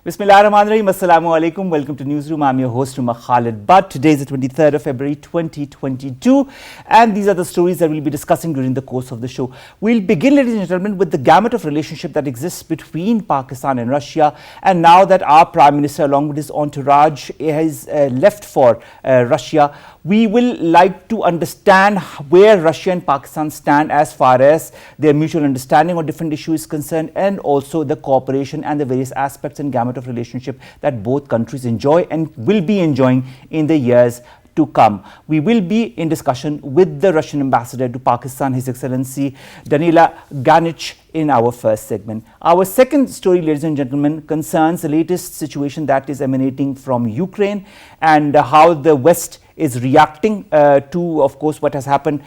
Bismillahirrahmanirrahim. Assalamu alaikum. Welcome to Newsroom. I'm your host, Umer, Khalid. But today is the 23rd of February 2022, and these are the stories that we'll be discussing during the course of the show. We'll begin, ladies and gentlemen, with the gamut of relationship that exists between Pakistan and Russia. And now that our Prime Minister, along with his entourage, has left for Russia, we will like to understand where Russia and Pakistan stand as far as their mutual understanding on different issues is concerned, and also the cooperation and the various aspects and gamut of relationship that both countries enjoy and will be enjoying in the years to come. We will be in discussion with the Russian ambassador to Pakistan, His Excellency Danila, Ganich, in our first segment. Our second story, ladies and gentlemen, concerns the latest situation that is emanating from Ukraine and how the West is reacting to, of course, what has happened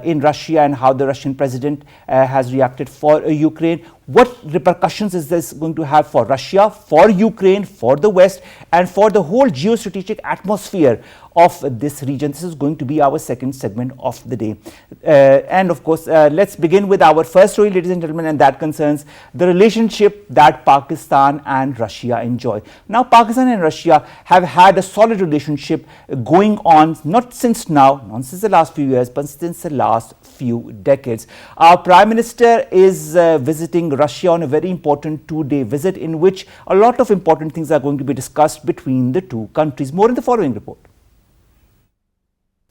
in Russia and how the Russian president has reacted for Ukraine. What repercussions is this going to have for Russia, for Ukraine, for the West, and for the whole geostrategic atmosphere of this region? This is going to be our second segment of the day. And of course, let's begin with our first story, ladies and gentlemen, and that concerns the relationship that Pakistan and Russia enjoy. Now, Pakistan and Russia have had a solid relationship going on, not since now, not since the last few years, but since the last few decades. Our Prime Minister is visiting Russia on a very important two-day visit in which a lot of important things are going to be discussed between the two countries. More in the following report.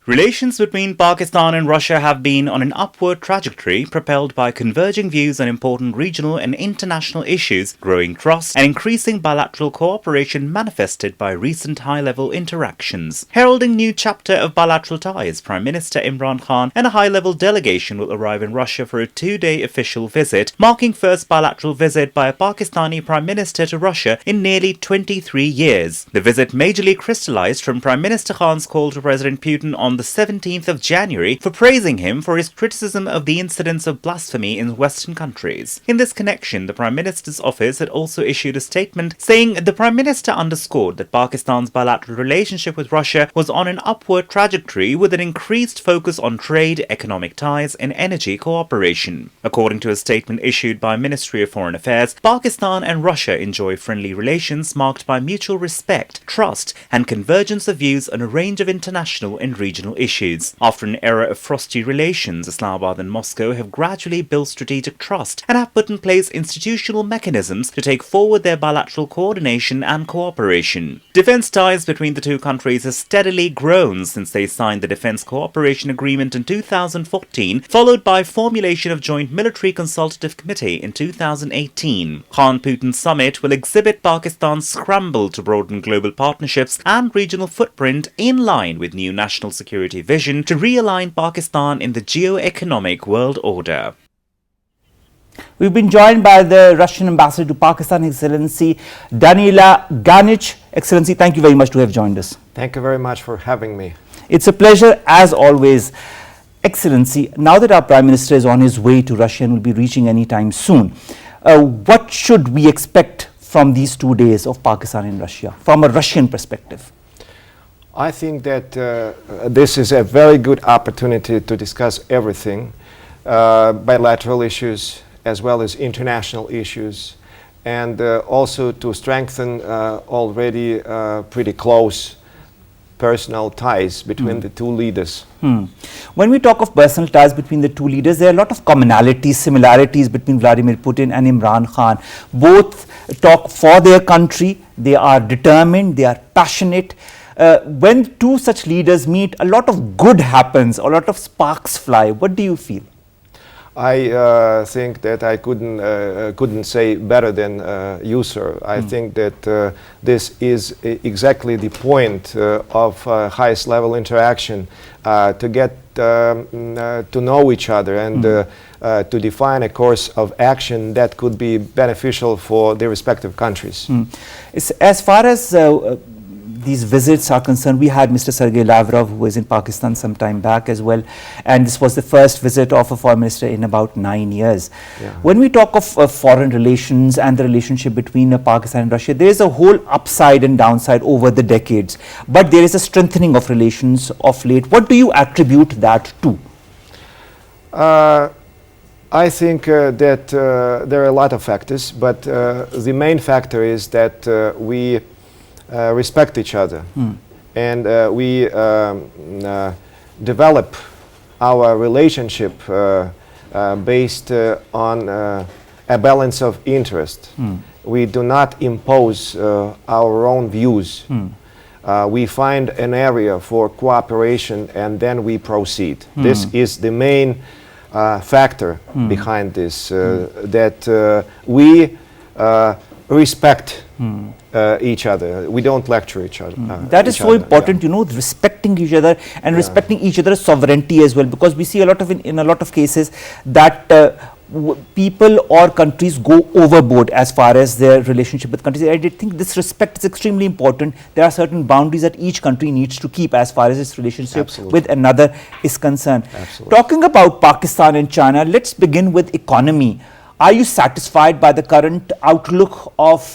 Relations between Pakistan and Russia have been on an upward trajectory, propelled by converging views on important regional and international issues, growing trust, and increasing bilateral cooperation manifested by recent high-level interactions. Heralding new chapter of bilateral ties, Prime Minister Imran Khan and a high-level delegation will arrive in Russia for a two-day official visit, marking first bilateral visit by a Pakistani Prime Minister to Russia in nearly 23 years. The visit majorly crystallized from Prime Minister Khan's call to President Putin on the 17th of January for praising him for his criticism of the incidents of blasphemy in Western countries. In this connection, the Prime Minister's office had also issued a statement saying the Prime Minister underscored that Pakistan's bilateral relationship with Russia was on an upward trajectory with an increased focus on trade, economic ties, and energy cooperation. According to a statement issued by Ministry of Foreign Affairs, Pakistan and Russia enjoy friendly relations marked by mutual respect, trust, and convergence of views on a range of international and regional issues. After an era of frosty relations, Islamabad and Moscow have gradually built strategic trust and have put in place institutional mechanisms to take forward their bilateral coordination and cooperation. Defense ties between the two countries have steadily grown since they signed the Defense Cooperation Agreement in 2014, followed by formulation of Joint Military Consultative Committee in 2018. Khan-Putin summit will exhibit Pakistan's scramble to broaden global partnerships and regional footprint in line with new national security vision to realign Pakistan in the geo-economic world order. We've been joined by the Russian ambassador to Pakistan, His Excellency Danila, Ganich. Excellency, thank you very much to have joined us. Thank you very much for having me. It's a pleasure as always. Excellency, now that our Prime Minister is on his way to Russia and will be reaching anytime soon, what should we expect from these 2 days of Pakistan and Russia from a Russian perspective? I think that this is a very good opportunity to discuss everything, bilateral issues as well as international issues, and also to strengthen already pretty close personal ties between the two leaders. When we talk of personal ties between the two leaders, there are a lot of commonalities, similarities between Vladimir Putin and Imran Khan. Both talk for their country, they are determined, they are passionate. When two such leaders meet, a lot of good happens, a lot of sparks fly. What do you feel? I think that I couldn't say better than you, sir. I think that this is exactly the point of highest level interaction, to get to know each other and to define a course of action that could be beneficial for their respective countries. As far as these visits are concerned, we had Mr. Sergei Lavrov, who was in Pakistan some time back as well, and this was the first visit of a foreign minister in about 9 years. When we talk of foreign relations and the relationship between Pakistan and Russia, there is a whole upside and downside over the decades, but there is a strengthening of relations of late. What do you attribute that to? I think that there are a lot of factors, but the main factor is that we respect each other, and we develop our relationship based on a balance of interest. We do not impose our own views. We find an area for cooperation and then we proceed. This is the main factor behind this, that we respect each other. We don't lecture each other. That is so important, you know, respecting each other and respecting each other's sovereignty as well, because we see a lot of in a lot of cases that people or countries go overboard as far as their relationship with countries. I think this respect is extremely important. There are certain boundaries that each country needs to keep as far as its relationship with another is concerned. Talking about Pakistan and China, let's begin with economy. Are you satisfied by the current outlook of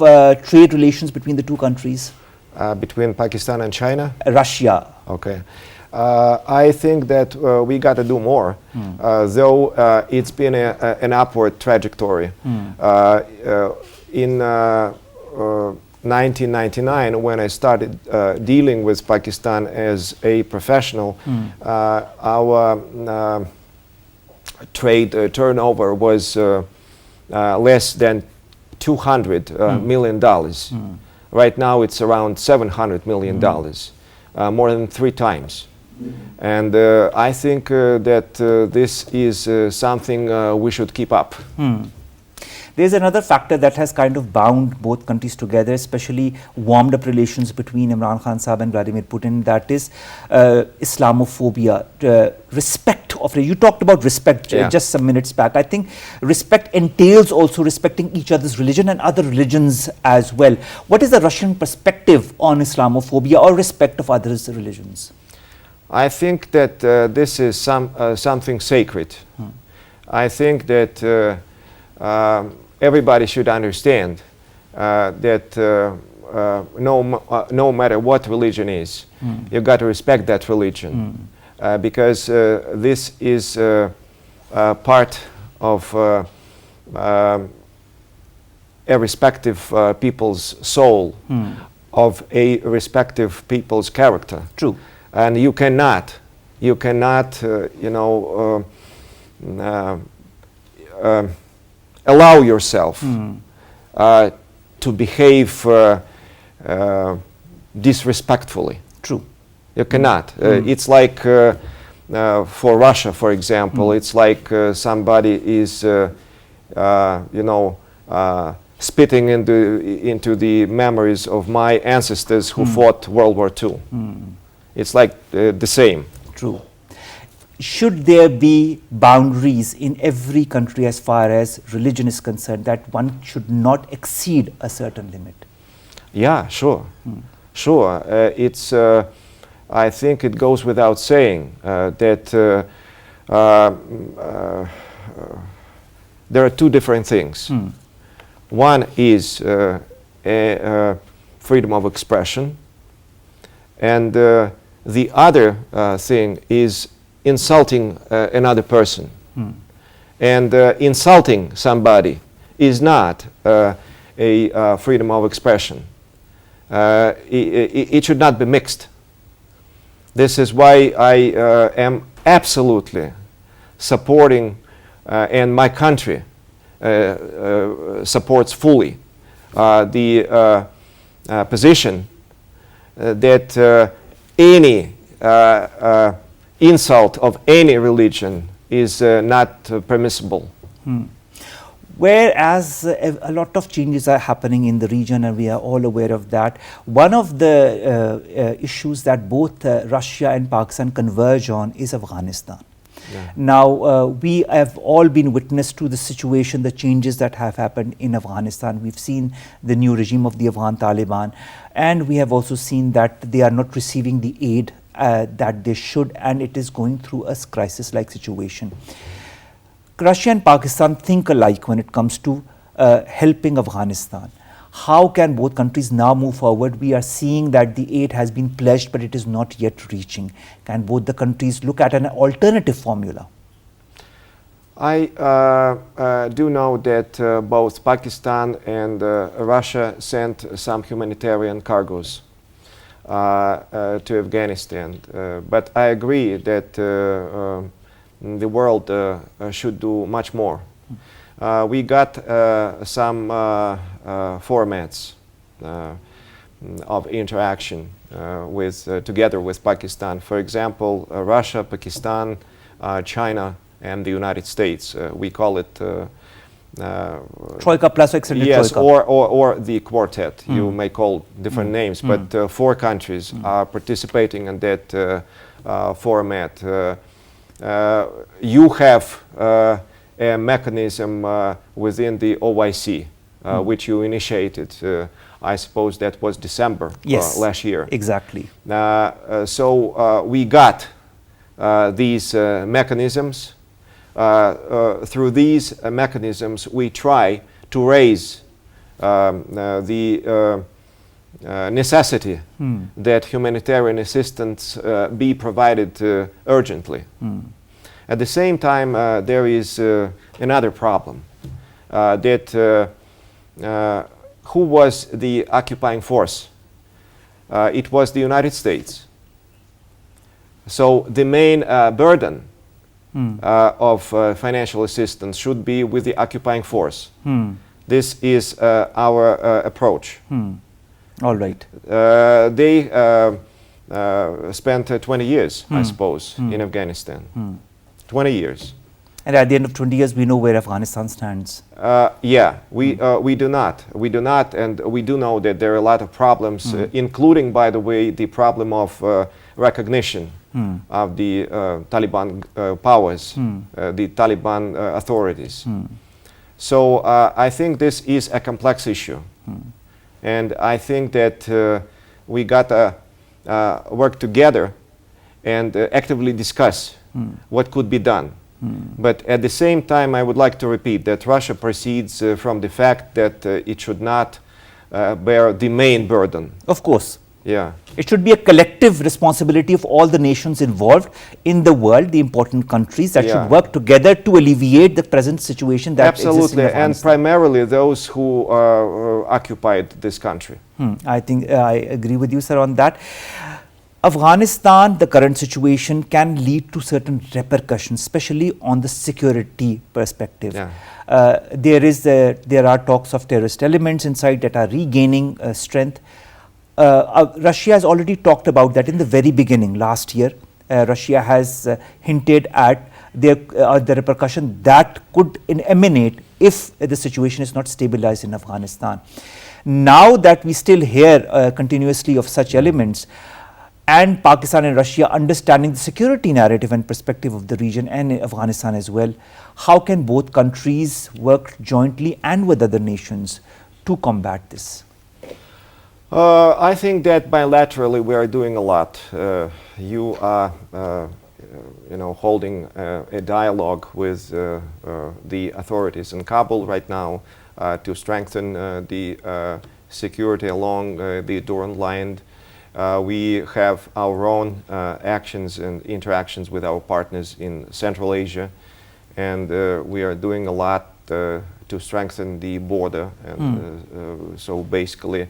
trade relations between the two countries? Between Pakistan and China? Russia. Okay. I think that we got to do more, though it's been an upward trajectory. In 1999, when I started dealing with Pakistan as a professional, our trade turnover was less than $200 million. Right now it's around $700 million, more than 3 times. And I think that this is something we should keep up. There's another factor that has kind of bound both countries together, especially warmed up relations between Imran Khan Sahib and Vladimir Putin, that is Islamophobia, respect of, you talked about respect just some minutes back. I think respect entails also respecting each other's religion and other religions as well. What is the Russian perspective on Islamophobia or respect of others' religions? I think that this is something sacred. I think that everybody should understand that no matter what religion is, you've got to respect that religion, because this is part of a respective people's soul, of a respective people's character. True. And you cannot, allow yourself to behave disrespectfully. True. You cannot. It's like for Russia, for example, it's like somebody is, spitting into the memories of my ancestors who fought World War II. It's like the same. True. Should there be boundaries in every country as far as religion is concerned, that one should not exceed a certain limit? Yeah, sure. Sure. It's, I think it goes without saying that there are 2 different things. One is freedom of expression, and the other thing is insulting another person. And insulting somebody is not a freedom of expression. It should not be mixed. This is why I am absolutely supporting, and my country supports fully the position that any insult of any religion is not permissible. Whereas a lot of changes are happening in the region, and we are all aware of that. One of the issues that both Russia and Pakistan converge on is Afghanistan. Now, we have all been witness to the situation, the changes that have happened in Afghanistan. We've seen the new regime of the Afghan Taliban, and we have also seen that they are not receiving the aid that they should, and it is going through a crisis-like situation. Russia and Pakistan think alike when it comes to helping Afghanistan. How can both countries now move forward? We are seeing that the aid has been pledged, but it is not yet reaching. Can both the countries look at an alternative formula? I do know that both Pakistan and Russia sent some humanitarian cargoes to Afghanistan. But I agree that the world should do much more. We got some formats of interaction together with Pakistan. For example, Russia, Pakistan, China, and the United States. We call it Troika plus extended yes, Troika. or the quartet. You may call different names, but 4 countries are participating in that format. You have a mechanism within the OIC, which you initiated. I suppose that was December last year. Exactly. So we got these mechanisms. Through these mechanisms, we try to raise the necessity that humanitarian assistance be provided urgently. At the same time, there is another problem, that who was the occupying force? It was the United States. So the main burden of financial assistance should be with the occupying force. This is our approach. All right. They spent 20 years, I suppose, in Afghanistan. 20 years. And at the end of 20 years, we know where Afghanistan stands. Yeah, we do not. We do not, and we do know that there are a lot of problems, including, by the way, the problem of recognition of the Taliban powers, the Taliban authorities. So I think this is a complex issue. And I think that we got to work together and actively discuss what could be done. But at the same time, I would like to repeat that Russia proceeds from the fact that it should not bear the main burden. Of course. Yeah. It should be a collective responsibility of all the nations involved in the world, the important countries that should work together to alleviate the present situation that exists in absolutely, and Afghanistan. primarily those who occupied this country. I think I agree with you, sir, on that. Afghanistan, the current situation can lead to certain repercussions, especially on the security perspective. Yeah. There are talks of terrorist elements inside that are regaining strength. Russia has already talked about that in the very beginning last year. Russia has hinted at the repercussion that could emanate if the situation is not stabilized in Afghanistan. Now that we still hear continuously of such elements, and Pakistan and Russia understanding the security narrative and perspective of the region and Afghanistan as well, how can both countries work jointly and with other nations to combat this? I think that bilaterally we are doing a lot. You are, holding a dialogue with the authorities in Kabul right now to strengthen the security along the Durand line. We have our own actions and interactions with our partners in Central Asia, and we are doing a lot to strengthen the border. And so basically,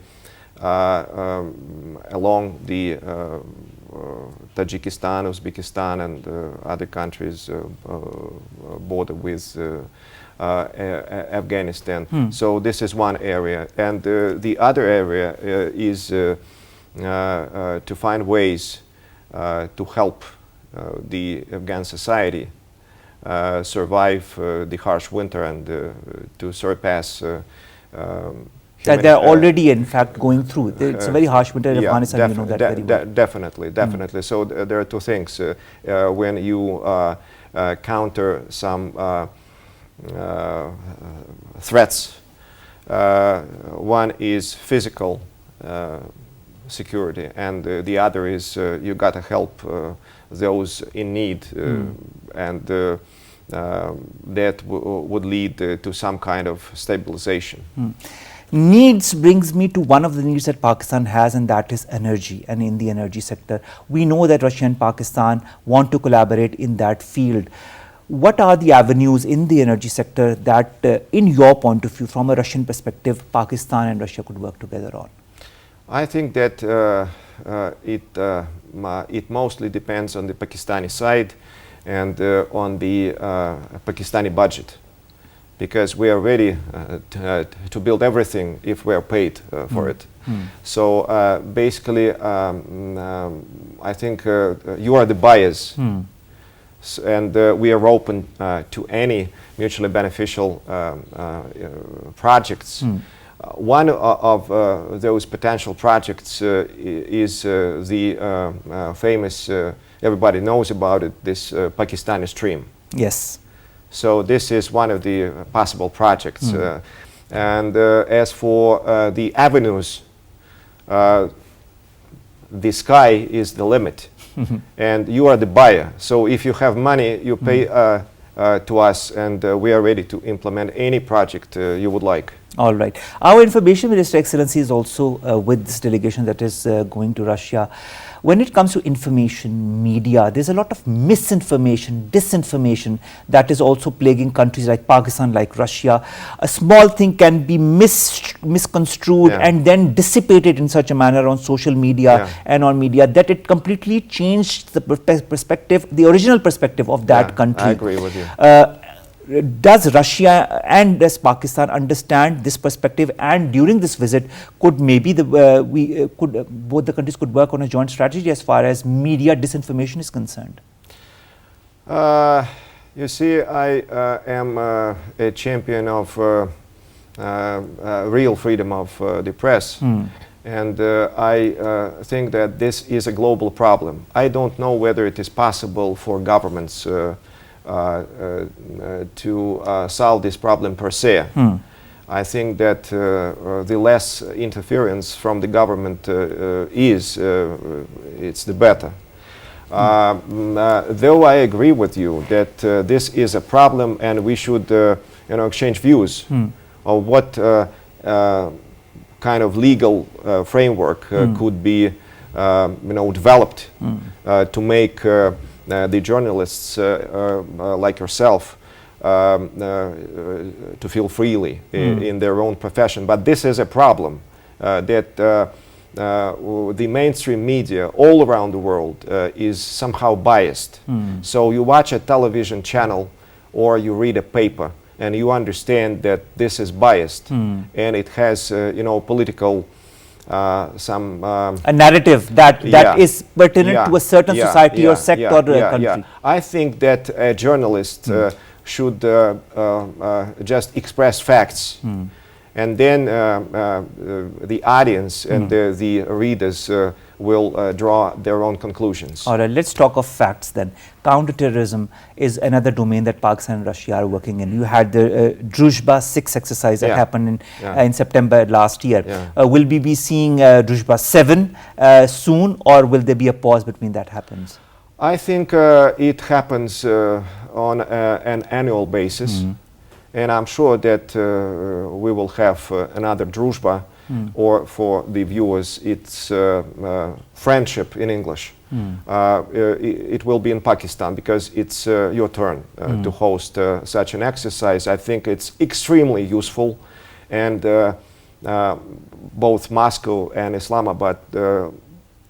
along the Tajikistan, Uzbekistan, and other countries border with Afghanistan. So this is one area, and the other area is to find ways to help the Afghan society survive the harsh winter and to surpass that they are already in fact going through. It's a very harsh winter in Afghanistan, you know that very well. Definitely. So there are two things. When you counter some threats, one is physical security, and the other is you got to help those in need, and that would lead to some kind of stabilization. Needs brings me to one of the needs that Pakistan has, and that is energy, and in the energy sector. We know that Russia and Pakistan want to collaborate in that field. what are the avenues in the energy sector that, in your point of view, from a Russian perspective, Pakistan and Russia could work together on? I think that it mostly depends on the Pakistani side and on the Pakistani budget, because we are ready to build everything if we are paid for it. So basically, I think you are the buyers, and we are open to any mutually beneficial projects. One of those potential projects is the famous, everybody knows about it, this Pakistani stream. Yes. So this is one of the possible projects. And as for the avenues, the sky is the limit. And you are the buyer. So if you have money, you pay to us, and we are ready to implement any project you would like. All right. Our Information Minister, Excellency, is also with this delegation that is going to Russia. When it comes to information, media, there's a lot of misinformation, disinformation that is also plaguing countries like Pakistan, like Russia. A small thing can be misconstrued and then dissipated in such a manner on social media and on media that it completely changed the perspective, the original perspective of that country. I agree with you. Does Russia and does Pakistan understand this perspective, and during this visit could maybe both the countries could work on a joint strategy as far as media disinformation is concerned? You see, I am a champion of real freedom of the press, and I think that this is a global problem. I don't know whether it is possible for governments to solve this problem per se. I think that the less interference from the government it's the better. Though I agree with you that this is a problem and we should exchange views of what kind of legal framework could be developed to make the journalists like yourself to feel freely in their own profession. But this is a problem that the mainstream media all around the world is somehow biased. So you watch a television channel or you read a paper and you understand that this is biased and it has political a narrative that is pertinent to a certain society or sector or country. I think that a journalist should just express facts, and then the audience and the readers will draw their own conclusions. All right, let's talk of facts then. Counterterrorism is another domain that Pakistan and Russia are working in. You had the Druzhba 6 exercise that happened in September last year. Will we be seeing Druzhba 7 soon, or will there be a pause between that happens? I think it happens on an annual basis, and I'm sure that we will have another Druzhba, or for the viewers, it's friendship in English. It will be in Pakistan because it's your turn to host such an exercise. I think it's extremely useful, and both Moscow and Islamabad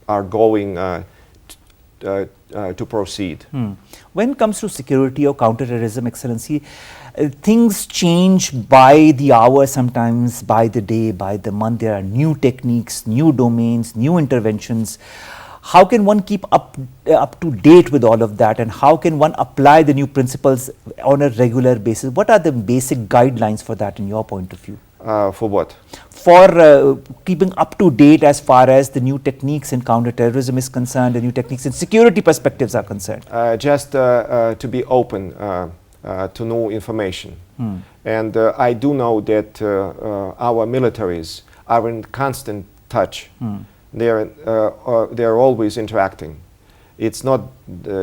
are going to proceed. When it comes to security or counterterrorism, Excellency, things change by the hour, sometimes by the day, by the month. There are new techniques, new domains, new interventions. How can one keep up to date with all of that, and how can one apply the new principles on a regular basis? What are the basic guidelines for that in your point of view? For what? For keeping up to date as far as the new techniques in counterterrorism is concerned, the new techniques in security perspectives are concerned. Just to be open to new information. And I do know that our militaries are in constant touch. They're always interacting. It's not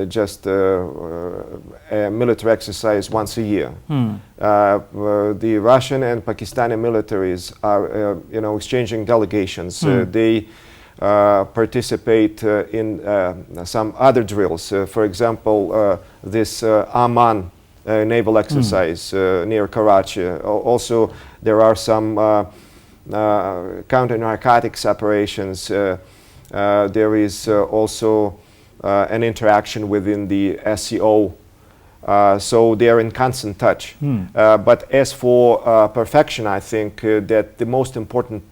just a military exercise once a year. The Russian and Pakistani militaries are, exchanging delegations. They participate in some other drills. For example, this Oman naval exercise near Karachi. Also, there are some counter-narcotics operations. There is also an interaction within the SCO. So they are in constant touch. But as for perfection, I think that the most important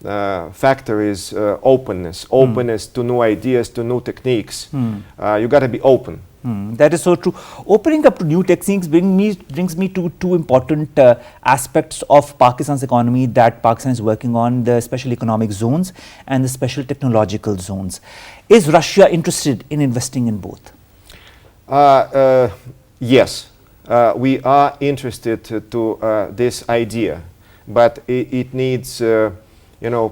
factor is openness. Openness to new ideas, to new techniques. You got to be open. That is so true. Opening up to new techniques brings me to two important aspects of Pakistan's economy that Pakistan is working on: the special economic zones and the special technological zones. Is Russia interested in investing in both? Yes, we are interested to this idea, but it needs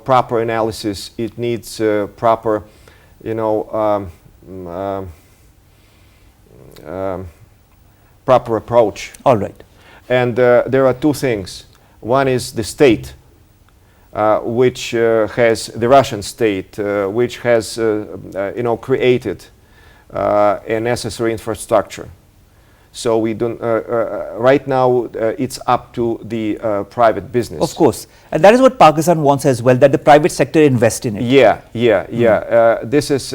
proper analysis. It needs proper proper approach. All right. And there are two things. One is the state, which has the Russian state, which has created a necessary infrastructure. So we don't. Right now, it's up to the private business. Of course, and that is what Pakistan wants as well. That the private sector invest in it. Yeah. This is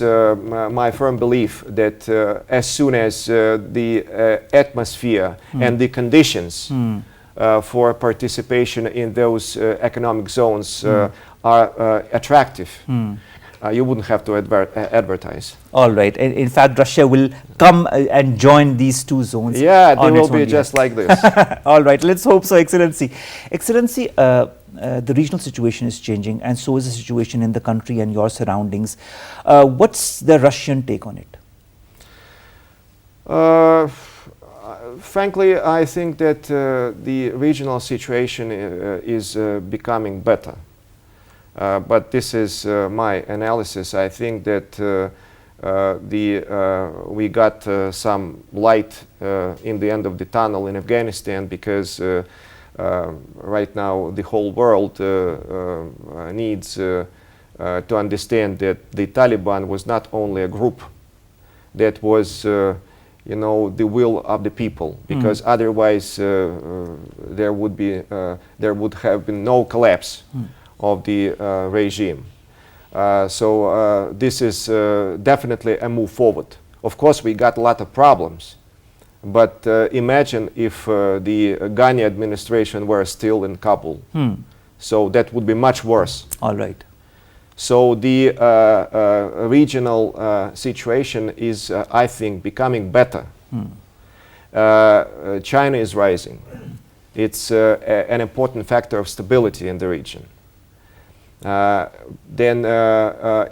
my firm belief that as soon as the atmosphere and the conditions for participation in those economic zones are attractive, you wouldn't have to advertise. All right. In fact, Russia will come and join these two zones. Yeah, they will be just like this. All right. Let's hope so, Excellency. Excellency, the regional situation is changing, and so is the situation in the country and your surroundings. What's the Russian take on it? Frankly, I think that the regional situation is becoming better. But this is my analysis. I think that we got some light in the end of the tunnel in Afghanistan, because right now the whole world needs to understand that the Taliban was not only a group, that was the will of the people, because otherwise there would have been no collapse of the regime. So this is definitely a move forward. Of course, we got a lot of problems, but imagine if the Ghani administration were still in Kabul. So that would be much worse. All right. So the regional situation is, I think, becoming better. China is rising. It's an important factor of stability in the region. Then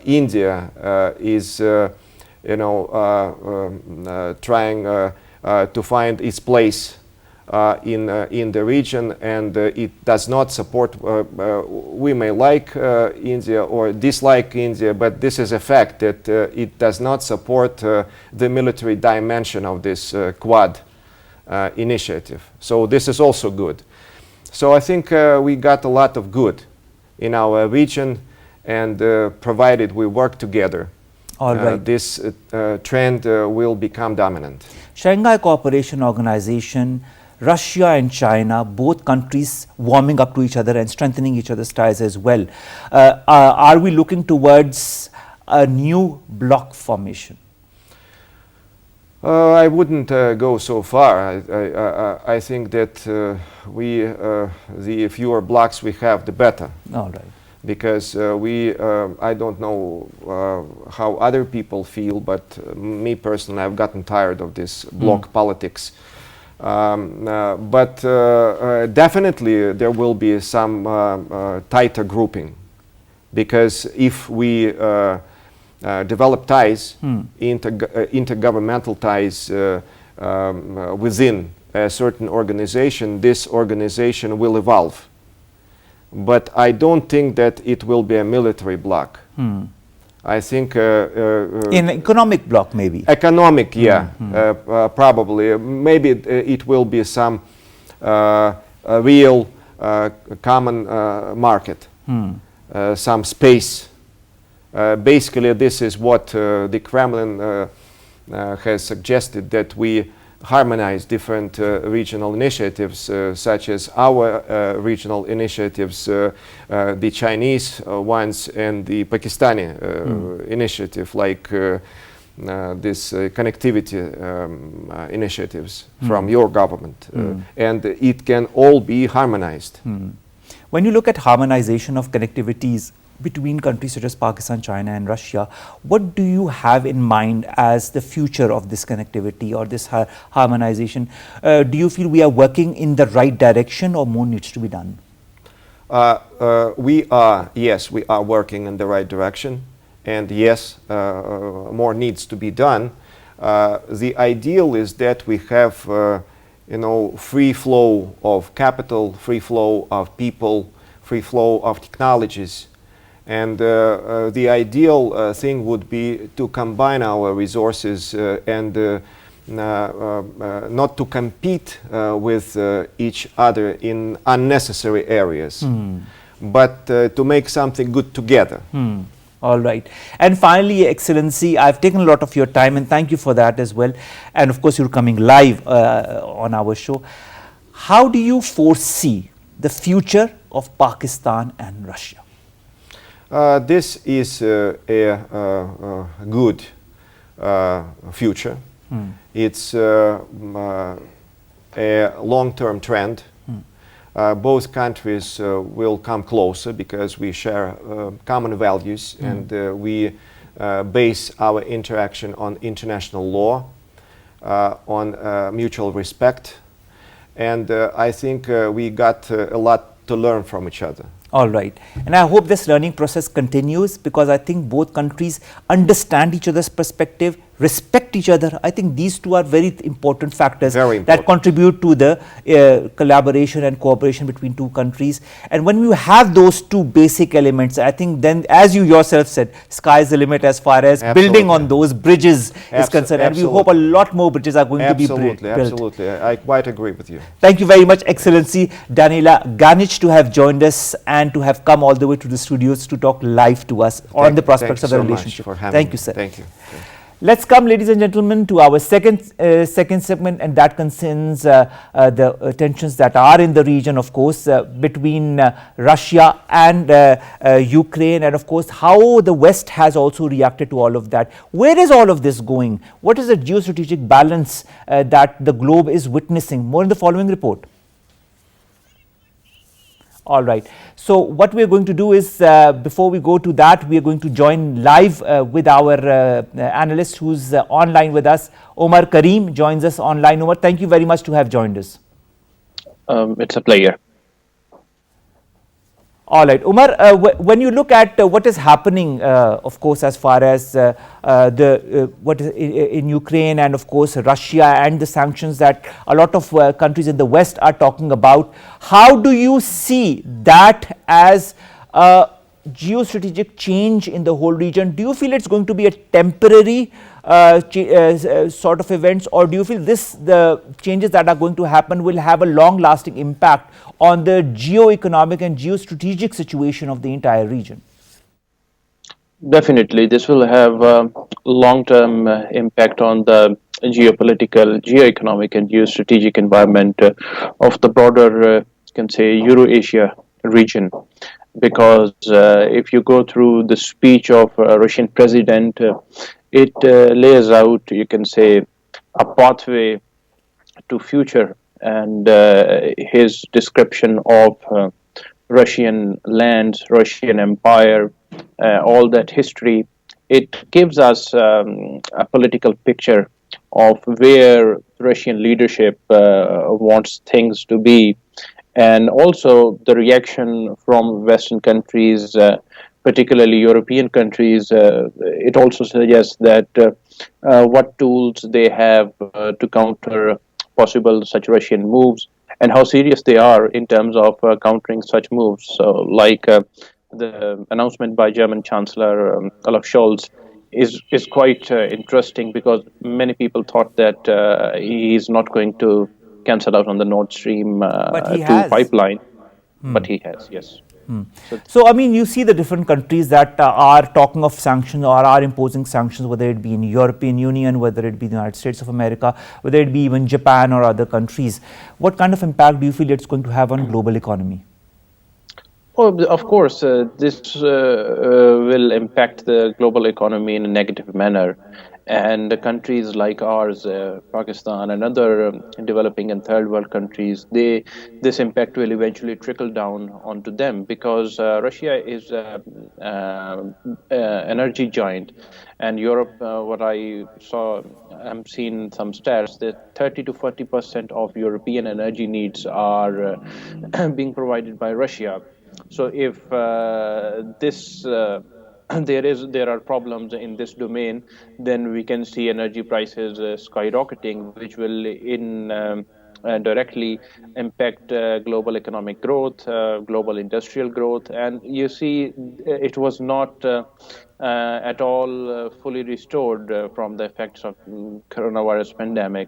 India is, trying to find its place in the region, and it does not support. We may like India or dislike India, but this is a fact that it does not support the military dimension of this Quad initiative. So this is also good. So I think we got a lot of good in our region, and provided we work together, all right, this trend will become dominant. Shanghai Cooperation Organization, Russia and China, both countries warming up to each other and strengthening each other's ties as well. Are we looking towards a new bloc formation? I wouldn't go so far. I think that the fewer blocks we have, the better. All right. Because I don't know how other people feel, but me personally, I've gotten tired of this bloc politics. But definitely there will be some tighter grouping, because if we develop ties, intergovernmental ties within a certain organization, this organization will evolve. But I don't think that it will be a military bloc. I think in economic bloc, maybe. Economic, yeah, probably. Maybe it will be some real common market, some space. Basically, this is what the Kremlin has suggested, that we harmonize different regional initiatives, such as our regional initiatives, the Chinese ones, and the Pakistani initiative, like this connectivity initiatives from your government. And it can all be harmonized. When you look at harmonization of connectivities between countries such as Pakistan, China and Russia, what do you have in mind as the future of this connectivity or this harmonization? Do you feel we are working in the right direction or more needs to be done? Yes, we are working in the right direction, and yes, more needs to be done. The ideal is that we have free flow of capital, free flow of people, free flow of technologies. And the ideal thing would be to combine our resources and not to compete with each other in unnecessary areas, but to make something good together. All right. And finally, Excellency, I've taken a lot of your time and thank you for that as well. And of course, you're coming live on our show. How do you foresee the future of Pakistan and Russia? This is a good future. It's a long-term trend. Both countries will come closer because we share common values and we base our interaction on international law, on mutual respect. And I think we got a lot to learn from each other. All right. And I hope this learning process continues because I think both countries understand each other's perspective, respect each other. I think these two are very important factors that contribute to the collaboration and cooperation between two countries. And when you have those two basic elements, I think then, as you yourself said, sky's the limit as far as building on those bridges is concerned. And we hope a lot more bridges are going to be built. Absolutely. I quite agree with you. Thank you very much, Excellency Danila Ganich, to have joined us and to have come all the way to the studios to talk live to us on the prospects of the relationship. Thank you, sir. Thank you. Let's come, ladies and gentlemen, to our second segment, and that concerns the tensions that are in the region, of course, between Russia and Ukraine, and of course, how the West has also reacted to all of that. Where is all of this going? What is the geostrategic balance that the globe is witnessing? More in the following report. All right. So what we are going to do is, before we go to that, we are going to join live with our analyst who's online with us. Omar Karim joins us online. Omar, thank you very much to have joined us. It's a pleasure. All right, Umar, when you look at what is happening, of course, as far as what is in Ukraine and, of course, Russia and the sanctions that a lot of countries in the West are talking about, how do you see that as a geostrategic change in the whole region? Do you feel it's going to be a temporary sort of events, or do you feel the changes that are going to happen will have a long-lasting impact on the geo-economic and geostrategic situation of the entire region? Definitely, this will have a long-term impact on the geopolitical, geo-economic and geostrategic environment of the broader, you can say, Euro-Asia region. Because if you go through the speech of Russian president, it lays out, you can say, a pathway to future, and his description of Russian lands, Russian empire, all that history, it gives us a political picture of where Russian leadership wants things to be, and also the reaction from Western countries, particularly European countries. It also suggests that what tools they have to counter possible such Russian moves, and how serious they are in terms of countering such moves. So, like the announcement by German Chancellor Olaf Scholz is quite interesting, because many people thought that he is not going to cancel out on the Nord Stream 2 pipeline, but he has, yes. So, I mean, you see the different countries that are talking of sanctions or are imposing sanctions, whether it be in European Union, whether it be the United States of America, whether it be even Japan or other countries. What kind of impact do you feel it's going to have on global economy? Oh, of course, this will impact the global economy in a negative manner. And the countries like ours, Pakistan, and other developing and third world countries, this impact will eventually trickle down onto them because Russia is energy giant, and Europe. What I saw, I'm seeing some stats that 30 to 40% of European energy needs are being provided by Russia. So if this there are problems in this domain, then we can see energy prices skyrocketing, which will directly impact global economic growth, global industrial growth, and you see it was not at all fully restored from the effects of coronavirus pandemic.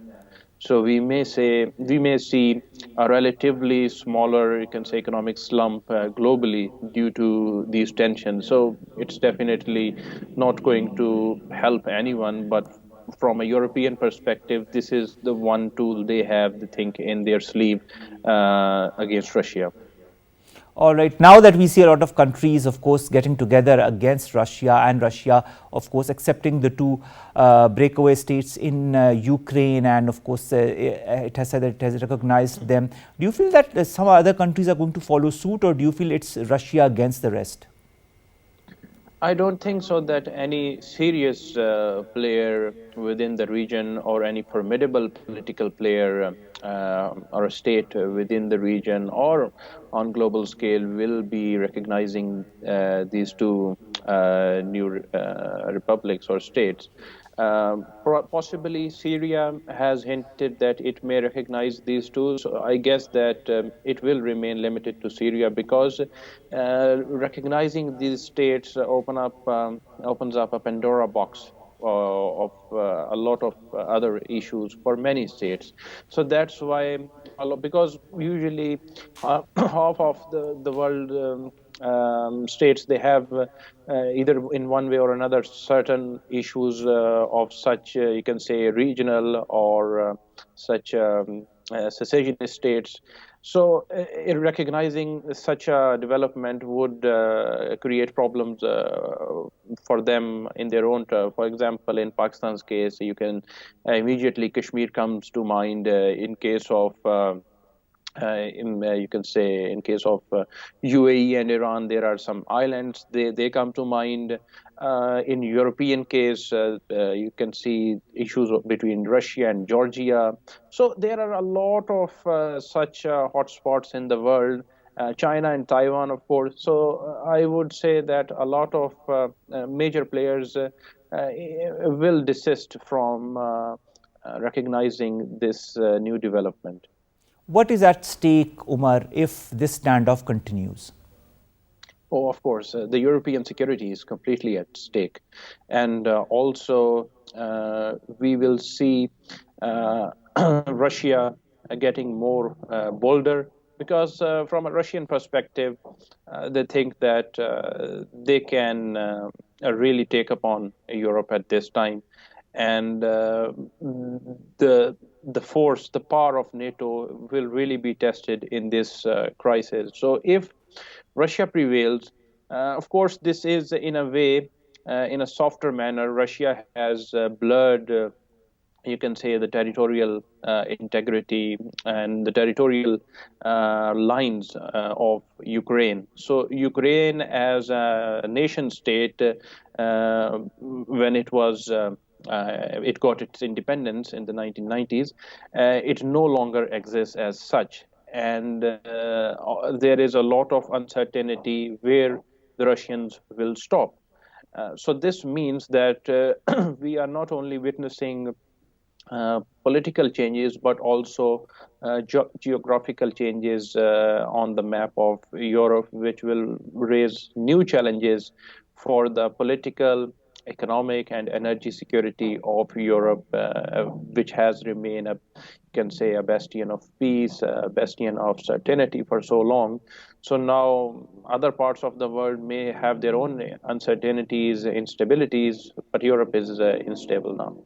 So we may see a relatively smaller, you can say, economic slump globally due to these tensions. So it's definitely not going to help anyone. But from a European perspective, this is the one tool they have, they think, in their sleeve against Russia. All right, now that we see a lot of countries, of course, getting together against Russia, and Russia, of course, accepting the two breakaway states in Ukraine, and of course, it has said that it has recognized them. Do you feel that some other countries are going to follow suit, or do you feel it's Russia against the rest? I don't think so that any serious player within the region or any formidable political player or a state within the region or on global scale will be recognizing these two new republics or states. Possibly Syria has hinted that it may recognize these two. So I guess that it will remain limited to Syria because recognizing these states opens up a Pandora box of a lot of other issues for many states. So that's why, because usually half of the world states, they have either in one way or another certain issues of such you can say regional or such secessionist states. So in recognizing such a development would create problems for them in their own turf. For example, in Pakistan's case, you can immediately Kashmir comes to mind. In case of you can say in case of UAE and Iran, there are some islands, they come to mind. In European case, you can see issues between Russia and Georgia. So there are a lot of such hotspots in the world. China and Taiwan, of course. So I would say that a lot of major players will desist from recognizing this new development. What is at stake, Umar, if this standoff continues? Oh, of course, the European security is completely at stake. And also, we will see Russia getting more bolder because, from a Russian perspective, they think that they can really take upon Europe at this time. And the force, the power of NATO will really be tested in this crisis. So if Russia prevails, of course, this is in a way, in a softer manner. Russia has blurred, you can say, the territorial integrity and the territorial lines of Ukraine. So Ukraine as a nation state, when it was it got its independence in the 1990s, it no longer exists as such. And there is a lot of uncertainty where the Russians will stop. So this means that we are not only witnessing political changes, but also geographical changes on the map of Europe, which will raise new challenges for the political economic and energy security of Europe, which has remained you can say, a bastion of peace, a bastion of certainty for so long. So now other parts of the world may have their own uncertainties, instabilities, but Europe is unstable now.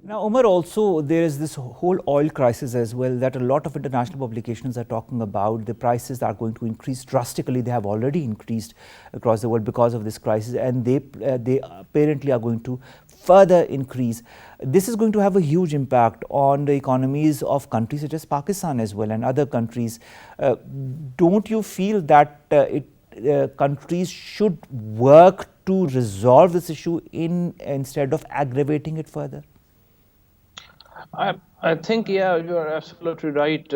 Now, Omar, also there is this whole oil crisis as well that a lot of international publications are talking about. The prices are going to increase drastically. They have already increased across the world because of this crisis, and they apparently are going to further increase. This is going to have a huge impact on the economies of countries such as Pakistan as well and other countries. Don't you feel that countries should work to resolve this issue instead of aggravating it further? I think, yeah, you are absolutely right.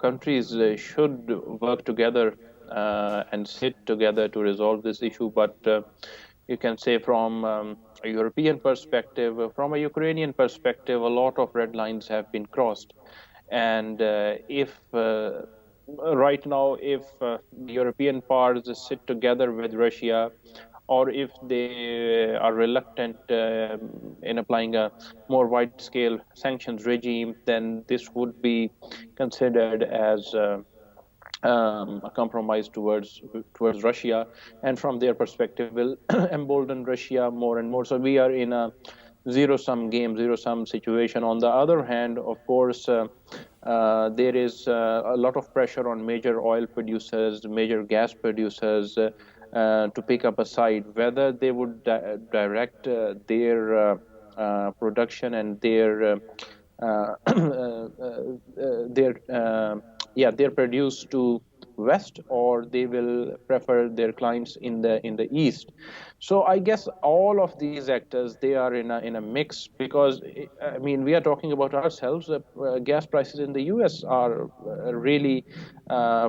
Countries should work together and sit together to resolve this issue. But you can say from a European perspective, from a Ukrainian perspective, a lot of red lines have been crossed. And if right now, if the European powers sit together with Russia, or if they are reluctant in applying a more wide-scale sanctions regime, then this would be considered as a compromise towards Russia, and from their perspective, will embolden Russia more and more. So we are in a zero-sum game, zero-sum situation. On the other hand, of course, there is a lot of pressure on major oil producers, major gas producers, to pick up a side, whether they would direct their production and their their produce to west, or they will prefer their clients in the east. So I guess all of these actors, they are in a mix, because I mean, we are talking about ourselves. Gas prices in the US are really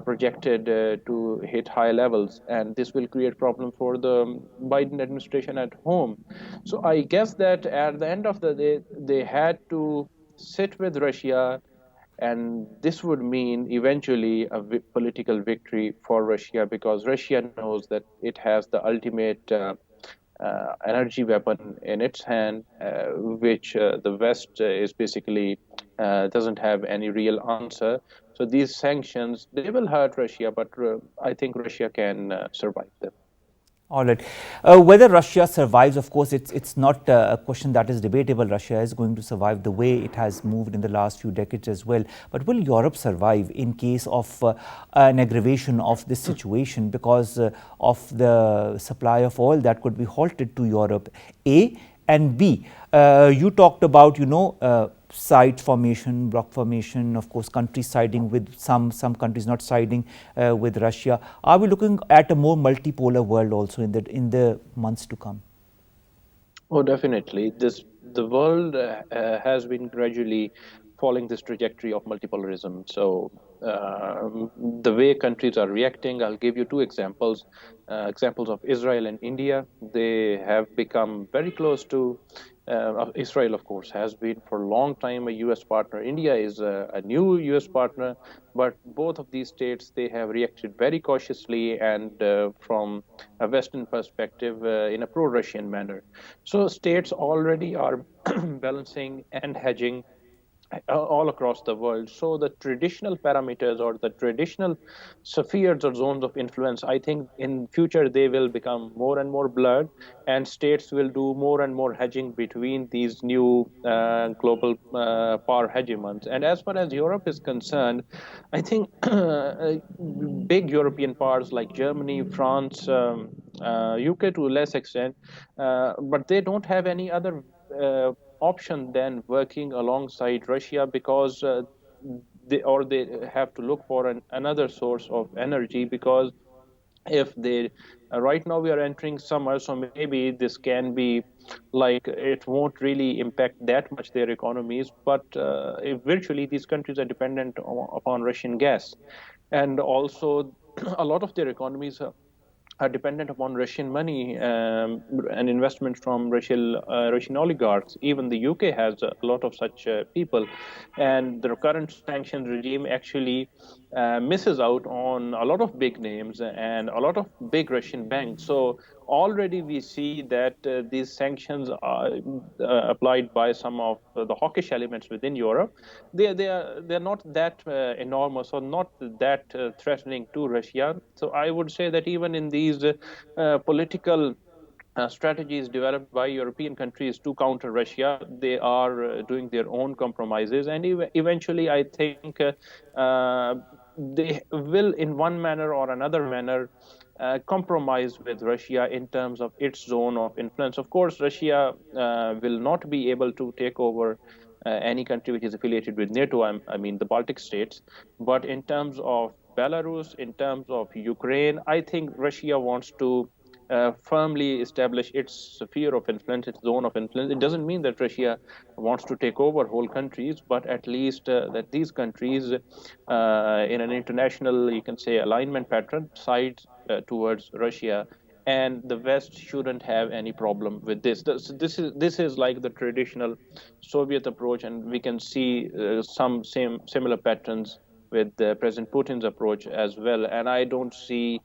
projected to hit high levels, and this will create problem for the Biden administration at home. So I guess that at the end of the day, they had to sit with Russia, and this would mean eventually a political victory for Russia, because Russia knows that it has the ultimate energy weapon in its hand, which the West is basically doesn't have any real answer. So these sanctions, they will hurt Russia, but I think Russia can survive them. All right. Whether Russia survives, of course, it's not a question that is debatable. Russia is going to survive the way it has moved in the last few decades as well. But will Europe survive in case of an aggravation of this situation because of the supply of oil that could be halted to Europe? A, and B, you talked about, side formation, bloc formation, of course, countries siding with some countries not siding with Russia. Are we looking at a more multipolar world also in the months to come? Oh, definitely. The world has been gradually following this trajectory of multipolarism. So the way countries are reacting, I'll give you two examples. Examples of Israel and India. They have become very close to Israel, of course, has been for a long time a U.S. partner. India is a new U.S. partner, but both of these states, they have reacted very cautiously and from a Western perspective in a pro-Russian manner. So states already are balancing and hedging all across the world. So the traditional parameters or the traditional spheres or zones of influence, I think in future they will become more and more blurred, and states will do more and more hedging between these new global power hegemons. And as far as Europe is concerned, I think big European powers like Germany, France, UK to a less extent, but they don't have any other option than working alongside Russia, because they have to look for another source of energy, because if they right now we are entering summer, so maybe this can be like it won't really impact that much their economies, but if virtually these countries are dependent upon Russian gas, and also a lot of their economies are dependent upon Russian money and investment from Russian oligarchs. Even the UK has a lot of such people, and the current sanctions regime actually misses out on a lot of big names and a lot of big Russian banks. So already we see that these sanctions are applied by some of the hawkish elements within Europe. They're not that enormous or not that threatening to Russia. So I would say that even in these political strategies developed by European countries to counter Russia, they are doing their own compromises, and eventually, I think they will, in one manner or another manner, compromise with Russia in terms of its zone of influence. Of course, Russia will not be able to take over any country which is affiliated with NATO. I mean, the Baltic states, but in terms of Belarus, in terms of Ukraine, I think Russia wants to firmly establish its sphere of influence, its zone of influence. It doesn't mean that Russia wants to take over whole countries, but at least that these countries, in an international, you can say, alignment pattern, side towards Russia. And the West shouldn't have any problem with this. This is like the traditional Soviet approach, and we can see some similar patterns with President Putin's approach as well. And I don't see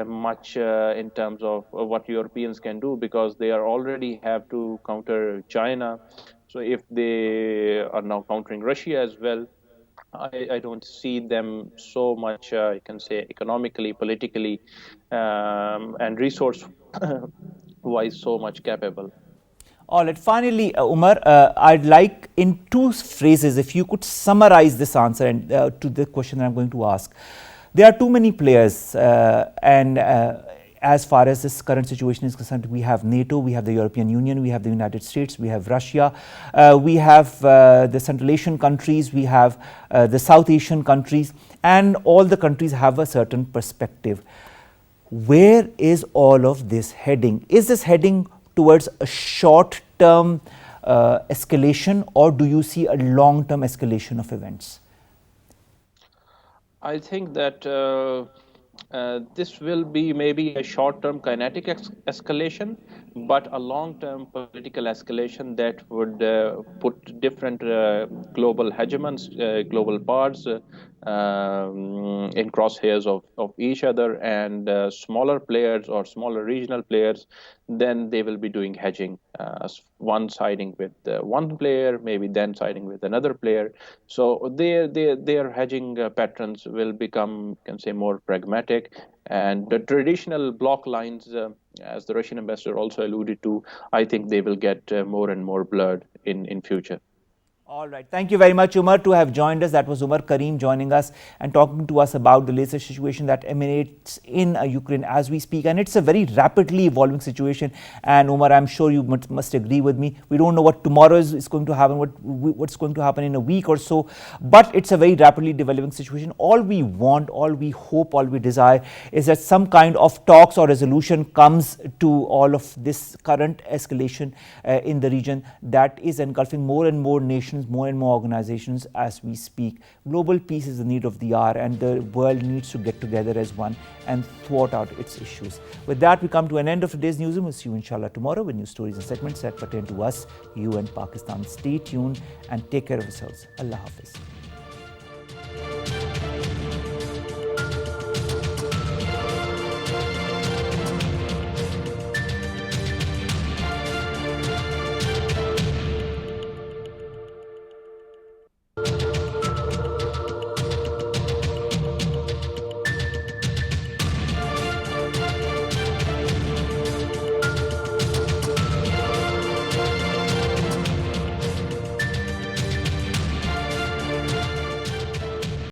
much in terms of what Europeans can do, because they are already have to counter China. So if they are now countering Russia as well, I don't see them so much, you can say, economically, politically, and resource wise so much capable. All right, finally, Umar, I'd like in two phrases, if you could summarize this answer and to the question that I'm going to ask. There are too many players, and as far as this current situation is concerned, we have NATO, we have the European Union, we have the United States, we have Russia, we have the Central Asian countries, we have the South Asian countries, and all the countries have a certain perspective. Where is all of this heading? Is this heading towards a short-term escalation, or do you see a long-term escalation of events? I think that this will be maybe a short-term kinetic escalation, but a long-term political escalation that would put different global hegemons, global powers in crosshairs of each other, and smaller players or smaller regional players, then they will be doing hedging, one siding with one player, maybe then siding with another player. So their hedging patterns will become, you can say, more pragmatic, and the traditional block lines, as the Russian ambassador also alluded to, I think they will get more and more blurred in future. All right. Thank you very much, Umar, to have joined us. That was Umar Karim joining us and talking to us about the latest situation that emanates in Ukraine as we speak. And it's a very rapidly evolving situation. And Umar, I'm sure you must agree with me. We don't know what tomorrow is going to happen, what's going to happen in a week or so. But it's a very rapidly developing situation. All we want, all we hope, all we desire is that some kind of talks or resolution comes to all of this current escalation in the region that is engulfing more and more nations, more and more organizations as we speak. Global peace is the need of the hour, and the world needs to get together as one and thwart out its issues. With that, we come to an end of today's newsroom. We'll see you inshallah tomorrow with new stories and segments that pertain to us, you and Pakistan. Stay tuned and take care of yourselves. Allah Hafiz.